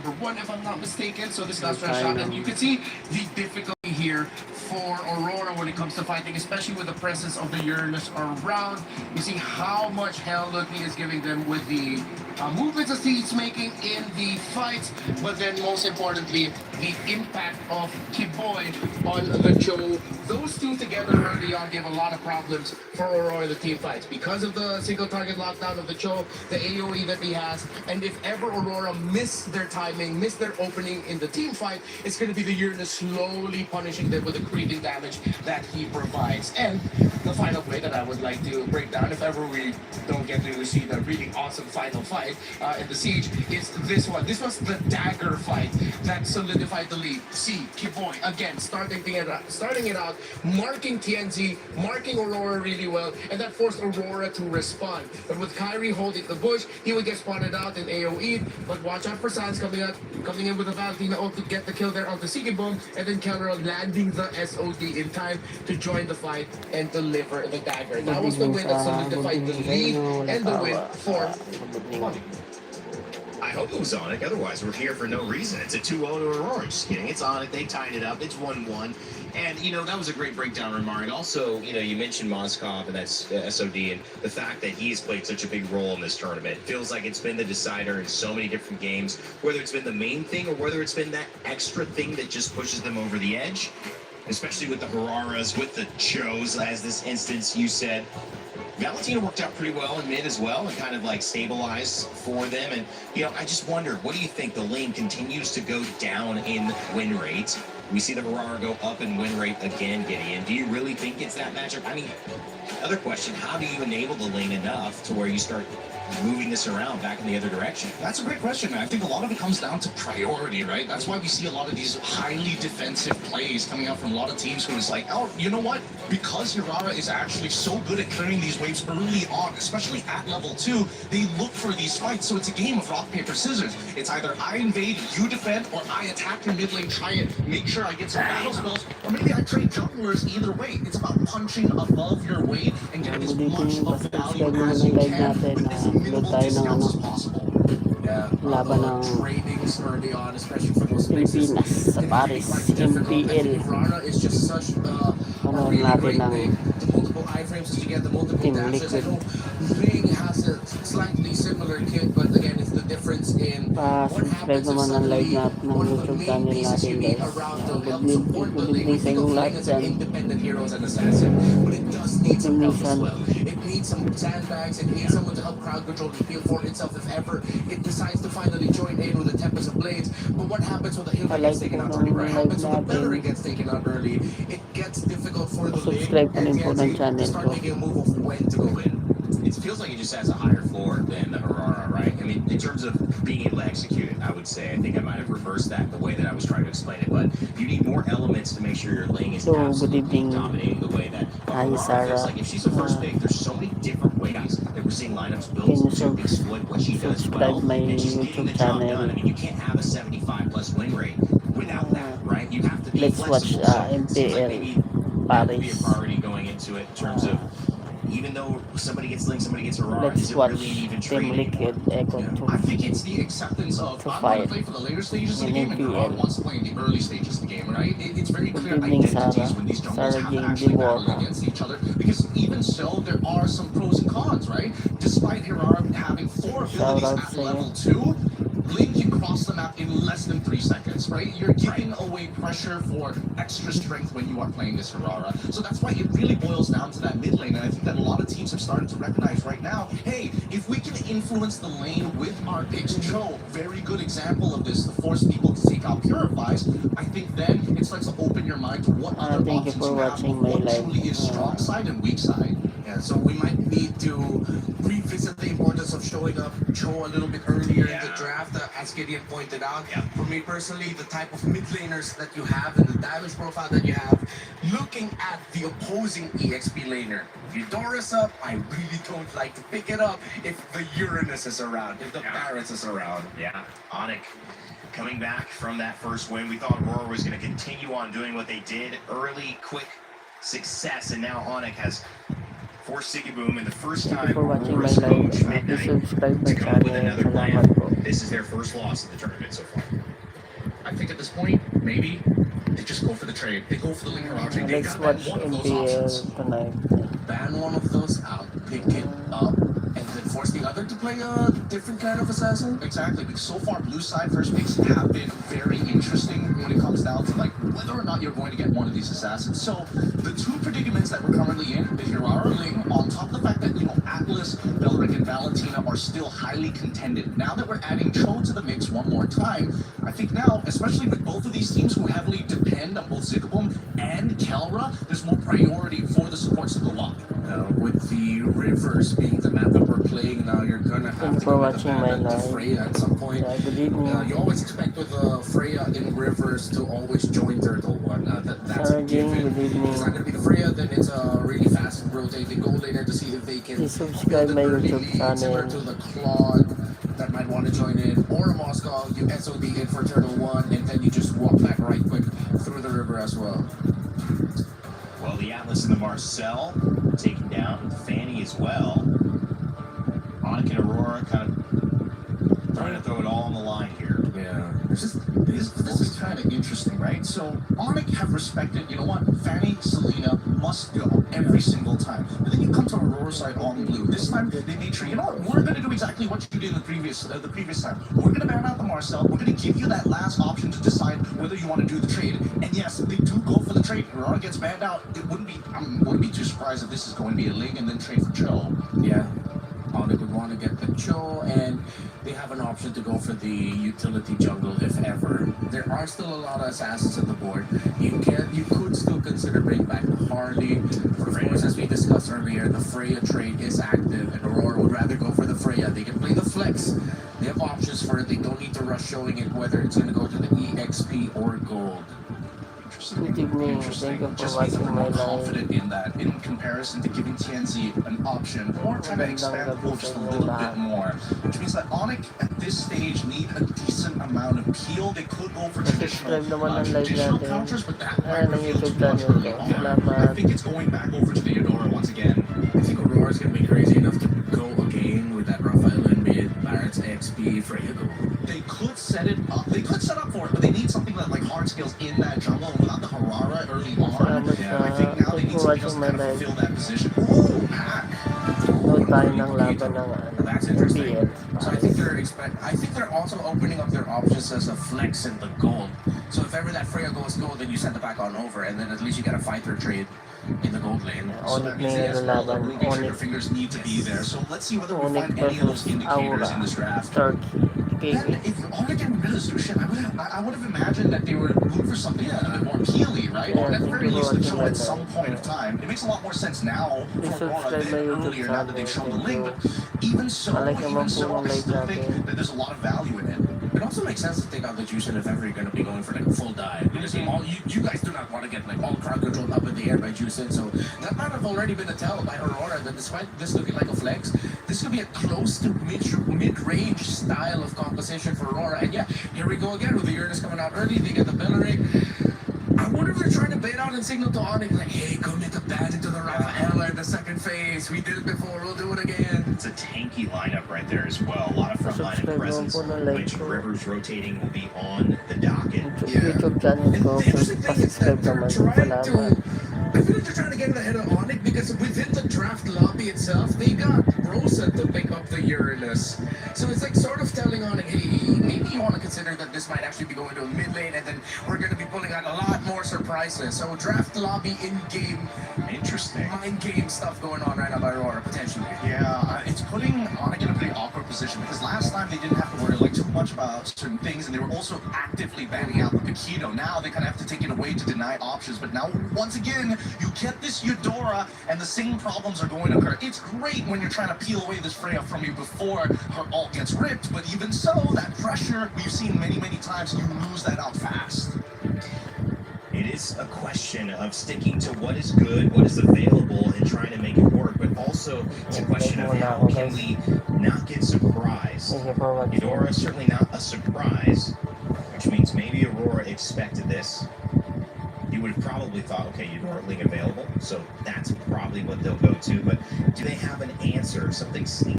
number 1, if I'm not mistaken. So this last round shot, and you can see the difficulty here for Aurora when it comes to fighting, especially with the presence of the Uranus around. You see how much hell look he is giving them with the movements that he's making in the fights, but then most importantly, the impact of Kiboy on the Cho. Those two together early on gave a lot of problems for Aurora in the team fights because of the single target lockdown of the Cho, the AoE that he has, and if ever Aurora miss their timing, miss their opening in the team fight, it's going to be the Uranus slowly punishing them with the creeping damage that he provides. And the final play that I would like to break down, if ever we don't get to see the really awesome final fight in the Siege, is this one. This was the dagger fight that solidified the lead. See, Kiboy, again, starting it out, marking TNZ, marking Aurora really well, and that forced Aurora to respond. But with Kyrie holding the bush, he would get spotted out in AoE, but watch out for Sans coming in with a Valentina ult to get the kill there on the Sigibom, and then Kelleron landing the SOD in time to join the fight and deliver the dagger. That was the win that solidified the lead and the win for Money. I hope it was Onic, otherwise we're here for no reason. It's a 2-0 to Aurora. Just kidding. It's Onic. They tied it up. It's 1-1. And, that was a great breakdown, Ramar. And also, you mentioned Moskov and that's SOD and the fact that he's played such a big role in this tournament. Feels like it's been the decider in so many different games, whether it's been the main thing or whether it's been that extra thing that just pushes them over the edge, especially with the Hararas, with the Chos, as this instance you said. Valentina worked out pretty well in mid as well and kind of like stabilized for them. And, I just wonder, what do you think? The lane continues to go down in win rate. We see the Harara go up in win rate again, Gideon. Do you really think it's that matchup? I mean, other question, how do you enable the lane enough to where you start moving this around back in the other direction? That's a great question, man. I think a lot of it comes down to priority, right? That's why we see a lot of these highly defensive plays coming out from a lot of teams who is like, oh, you know what? Because Urara is actually so good at clearing these waves early on, especially at level 2, they look for these fights. So it's a game of rock, paper, scissors. It's either I invade, you defend, or I attack your mid lane, try and make sure I get some battle spells, or maybe I trade junglers. Either way, it's about punching above your wave and getting as much of value as you can with as minimal discounts as possible. Yeah, tradings early on, especially for those places. Pilipinas sa Paris, MPL. Rana is just such a really great thing. The multiple iframes that you get, the multiple dashes. I know Ring has a slightly similar kit, but again, it's the difference in what happens if suddenly one of the main pieces you need around to help support the lane. We think of Ring as an independent hero and assassin, but it does need some help as well. It needs some sandbags, it needs someone to help crowd control the field for itself if ever it decides to finally join in with the Tempest of Blades. But what happens when the Hilda gets taken out early? What happens when the Bellery gets taken out early? It gets difficult for the lane and to start making a move of when to go in. It feels like it just has a higher floor than the Harara, right? I mean, in terms of being able to execute it, I would say, I think I might have reversed that the way that I was trying to explain it, but you need more elements to make sure your lane is absolutely dominating the way that Harara feels like. If she's a first pick, there's so many different ways that we're seeing lineups built to exploit what she does well, and she's getting the job done. I mean, you can't have a 75+ win rate without that, right? You have to be flexible. So it seems like maybe that would be a priority going into it in terms of, even though somebody gets Link, somebody gets Aurora, is it really even trading? I think it's the acceptance of, I'm going to play for the later stages of the game, and Aurora wants to play in the early stages of the game, right? It's very clear identities when these junglers have to actually battle against each other, because even so, there are some pros and cons, right? Despite Aurora having 4 abilities at level 2, Link can cross the map in less than 3 seconds, right? You're giving away pressure for extra strength when you are playing this Aurora. So that's why it really boils down to that mid lane, and I think that a lot of teams have started to recognize right now, hey, if we can influence the lane with our picks, Cho, very good example of this, to force people to take out Purifies, I think then it starts to open your mind to what other options you have, what truly is strong side and weak side. Yeah, so we might need to revisit the importance of showing up Cho a little bit earlier in the draft, as Gideon pointed out. For me personally, the type of mid laners that you have and the damage profile that you have, looking at the opposing EXP laner. If Eudora's up, I really don't like to pick it up if the Uranus is around, if the Barretts is around. Yeah, Onic coming back from that first win. We thought Aurora was going to continue on doing what they did, early, quick success, and now Onic has for Sigiboom, and the first time Aurora's coach Midnight to come up with another plan. This is their first loss in the tournament so far. point, maybe they just go for the trade. They go for the Ling Harachi. They Let's got watch one of those options. NPL tonight. Ban one of those out, pick it up, and then force the other to play a different kind of assassin? Exactly, because so far blue side first picks have been very interesting when it comes down to like whether or not you're going to get one of these assassins. So the two predicaments that we're currently in, the Hirara Ling, on top of the fact that, you know, Atlas, Belric, and Valentina are still highly contended. Now that we're adding Cho to the mix one more time, I think now, especially with both of these teams who heavily depend on both Zigabum and Kelra, there's more priority for the supports to go up. With the rivers being the map that we're playing now, you're gonna have to go with the map to Freya at some point. Yeah, good evening. You always expect with Freya in rivers to always join Turtle One. That's a given. Good evening. It's not gonna be the Freya, then it's a really fast rotating gold laner to see if they can Please subscribe my YouTube similar channel. to the Claude that might want to join in, or a Moscow, you SOD in for Turtle One, and then you just walk back right quick through the river as well. Well, the Atlas and the Marcel taken down. Fanny as well. Onyx and Aurora kind of trying to throw it all on the line here. Yeah, this is kind of interesting, right? So Onyx have respected, you know what, Fanny, Selena must go every single time. But then you come to Aurora side on blue. This time they made sure, you know what, we're going to do exactly what you did the previous time. We're going to ban out the Marcel. We're going to give you that last option to decide whether you want to do the trade. And yes, they do go for the trade. Aurora gets banned out. It wouldn't be too surprised if this is going to be a Ling and then trade for Cho. Yeah. They would want to get the Cho, and they have an option to go for the utility jungle if ever. There are still a lot of assassins on the board. You could still consider bringing back the Harley. But of course, as we discussed earlier, the Freya trade is active, and Aurora would rather go for the Freya. They can play the Flex. They have options for it. They don't need to rush showing it whether it's going to go to the EXP or gold. Good evening. Thank you for Just means that we're watching my more live. confident in that in comparison to giving TNZ an option or trying to expand the pool just a little bit more. Which means that Onyx at this stage need a decent amount of peel. They could go for Subscribe naman ang live traditional natin. counters, but that might Ayan ang reveal YouTube too much channel early ko. on. I Salamat. think it's going back over to the Eudora once again. I think Aurora's gonna be crazy enough to go again with that Raphael in mid, Barrett's XP, Freya go. They could set it up. They could set up for it, but they need something that like hard skills in that jungle. And without the Harara early on, Salamat I think now they need something else to kind of fulfill that position. Ooh, hack. Nood tayo ng laban ng That's interesting. NPL. So I think they're also opening up their options as a flex in the gold. So if ever that Freya goes gold, then you send it back on over, and then at least you get a fighter trade in the gold lane. So that means Onyx na yung laban. your Onyx. fingers need to be there. So let's see whether we Onyx find any of those versus indicators in Aura. this draft. Start Then, gaming. if Onyx and resolution, I would have imagined that they would move for something a bit more peely, right? Or at the very least, the show at some point of time. It makes a lot more sense now for Aura than earlier, now that they've shown the link. But even so, I still think that there's a lot of value in it. It also makes sense to take out the juice and if ever you're going to be going for like a full dive. Because you guys do not want to get like all crowd controlled up in the air by Juicing. So that might have already been a tell by Aurora that despite this looking like a flex, this could be a close to mid-range style of composition for Aurora. And yeah, here we go again with the Uranus coming out early. They get the Belric. I wonder if they're trying to bait out and signal to Onyx like, hey, come make a bat into the Raphael in the second phase. We did it before, we'll do it again. It's a tanky lineup right there as well. A lot of front line and presence, which Rivers rotating will be on the docket. YouTube channel ko. Pa-subscribe naman. Salamat. I feel like they're trying to get ahead of Onyx because within the draft lobby itself, they got Rosa to pick up the Uranus. So it's like sort of telling Onyx, hey, maybe you want to consider that this might actually be going to a mid lane and then we're going to be pulling out a lot more surprises. So draft lobby in-game, Interesting. mind game stuff going on right now by Aurora, potentially. Yeah, it's putting Onyx in a pretty awkward position because last time they didn't have to worry like too much about certain things and they were also actively banning out the Paquito. Now they kind of have to take it away to deny options. But now, once again, you get this Eudora and the same problems are going to occur. It's great when you're trying to peel away this Freya from you before her ult gets ripped, but even so, that pressure we've seen many, many times, you lose that out fast. It is a question of sticking to what is good, what is available, and trying to make it work. But also, it's a question of how can we not get surprised. Thank you for watching. Eudora is certainly not a surprise, which means maybe Aurora expected this. You would have probably thought, okay, Eudora Ling available, so that's probably what they'll go to. But do they have an answer, something sneaky?